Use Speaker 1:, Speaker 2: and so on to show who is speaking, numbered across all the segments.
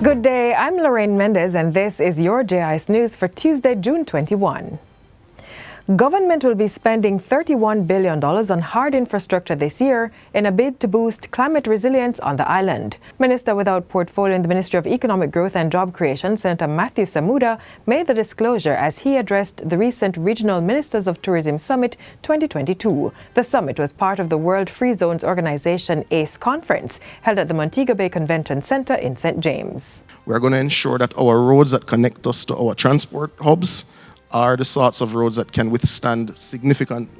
Speaker 1: Good day, I'm Lorraine Mendez and this is your JIS News for Tuesday, June 21. Government will be spending $31 billion on hard infrastructure this year in a bid to boost climate resilience on the island. Minister without portfolio in the Ministry of Economic Growth and Job Creation, Senator Matthew Samuda, made the disclosure as he addressed the recent Regional Ministers of Tourism Summit 2022. The summit was part of the World Free Zones Organization ACE conference held at the Montego Bay Convention Center in St. James.
Speaker 2: We're going to ensure that our roads that connect us to our transport hubs are the sorts of roads that can withstand significant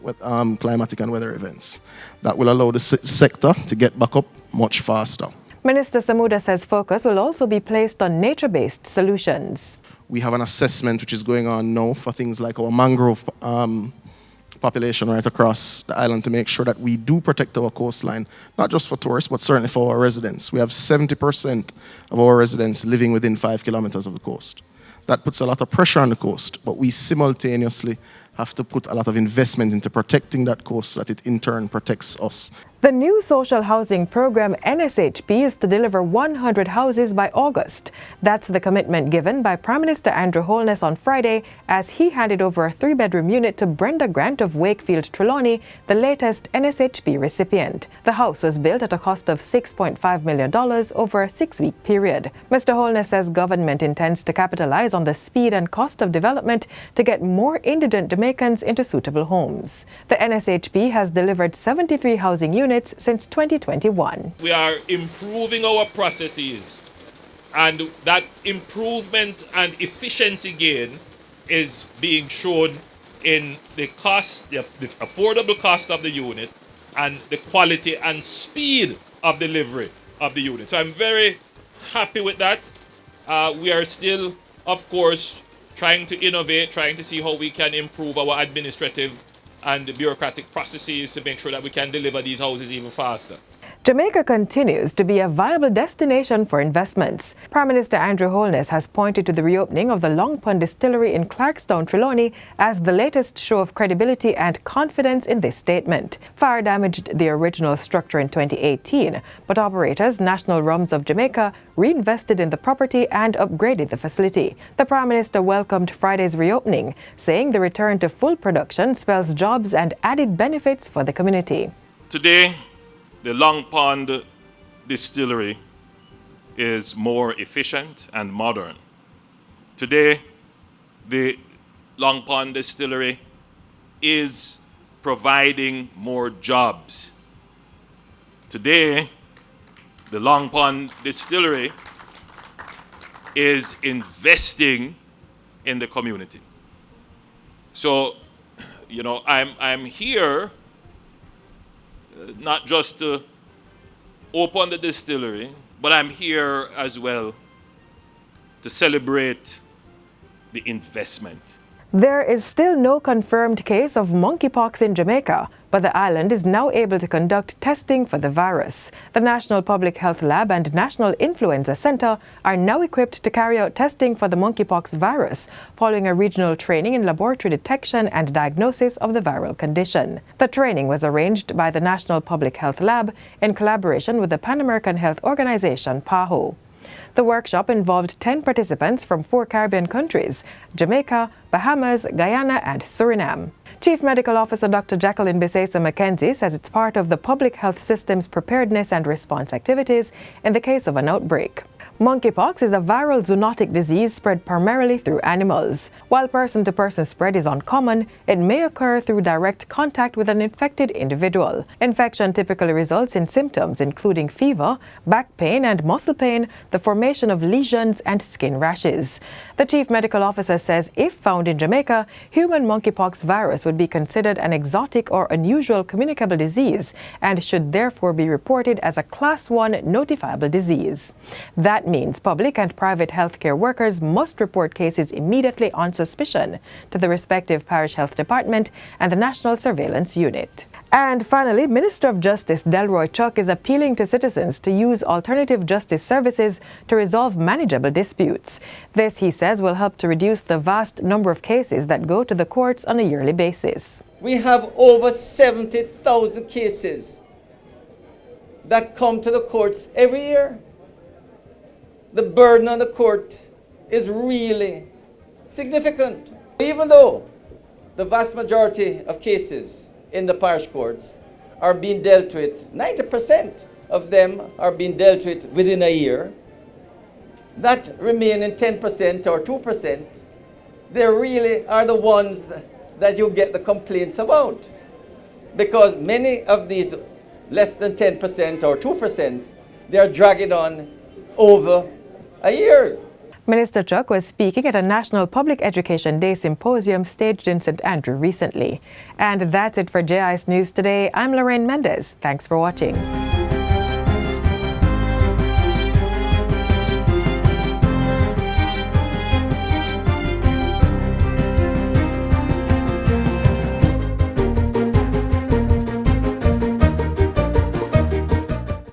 Speaker 2: climatic and weather events. That will allow the sector to get back up much faster.
Speaker 1: Minister Samuda says focus will also be placed on nature-based solutions.
Speaker 2: We have an assessment which is going on now for things like our mangrove population right across the island to make sure that we do protect our coastline, not just for tourists, but certainly for our residents. We have 70% of our residents living within 5 kilometers of the coast. That puts a lot of pressure on the coast, but we simultaneously have to put a lot of investment into protecting that coast so that it in turn protects us.
Speaker 1: The new social housing program NSHP is to deliver 100 houses by August. That's the commitment given by Prime Minister Andrew Holness on Friday as he handed over a 3-bedroom unit to Brenda Grant of Wakefield Trelawney, the latest NSHP recipient. The house was built at a cost of $6.5 million over a 6-week period. Mr. Holness says government intends to capitalize on the speed and cost of development to get more indigent Jamaicans into suitable homes. The NSHP has delivered 73 housing units since 2021.
Speaker 3: We are improving our processes, and that improvement and efficiency gain is being shown in the cost, the affordable cost of the unit, and the quality and speed of delivery of the unit. So I'm very happy with that. We are still, of course, trying to innovate, trying to see how we can improve our administrative and bureaucratic processes to make sure that we can deliver these houses even faster.
Speaker 1: Jamaica continues to be a viable destination for investments. Prime Minister Andrew Holness has pointed to the reopening of the Pond Distillery in Clarkstown, Trelawney as the latest show of credibility and confidence in this statement. Fire damaged the original structure in 2018, but operators National Rums of Jamaica reinvested in the property and upgraded the facility. The Prime Minister welcomed Friday's reopening, saying the return to full production spells jobs and added benefits for the community.
Speaker 3: Today, the Pond Distillery is more efficient and modern. Today, the Pond Distillery is providing more jobs. Today, the Pond Distillery is investing in the community. So, I'm here not just to open the distillery, but I'm here as well to celebrate the investment.
Speaker 1: There is still no confirmed case of monkeypox in Jamaica, but the island is now able to conduct testing for the virus. The National Public Health Lab and National Influenza Center are now equipped to carry out testing for the monkeypox virus, following a regional training in laboratory detection and diagnosis of the viral condition. The training was arranged by the National Public Health Lab in collaboration with the Pan American Health Organization, PAHO. The workshop involved 10 participants from 4 Caribbean countries: Jamaica, Bahamas, Guyana, and Suriname. Chief Medical Officer Dr. Jacqueline Bisesa McKenzie says it's part of the public health system's preparedness and response activities in the case of an outbreak. Monkeypox is a viral zoonotic disease spread primarily through animals. While person-to-person spread is uncommon, it may occur through direct contact with an infected individual. Infection typically results in symptoms including fever, back pain and muscle pain, the formation of lesions, and skin rashes. The Chief Medical Officer says if found in Jamaica, human monkeypox virus would be considered an exotic or unusual communicable disease and should therefore be reported as a Class 1 notifiable disease. That means public and private healthcare workers must report cases immediately on suspicion to the respective parish health department and the National Surveillance Unit. And finally, Minister of Justice Delroy Chuck is appealing to citizens to use alternative justice services to resolve manageable disputes. This, he says, will help to reduce the vast number of cases that go to the courts on a yearly basis.
Speaker 4: We have over 70,000 cases that come to the courts every year. the burden on the court is really significant. Even though the vast majority of cases in the parish courts are being dealt with, 90% of them are being dealt with within a year, that remaining 10% or 2%, they really are the ones that you get the complaints about. Because many of these less than 10% or 2%, they are dragging on over a year.
Speaker 1: Minister Chuck was speaking at a National Public Education Day symposium staged in St. Andrew recently. And that's it for JIS News today. I'm Lorraine Mendez. Thanks for watching.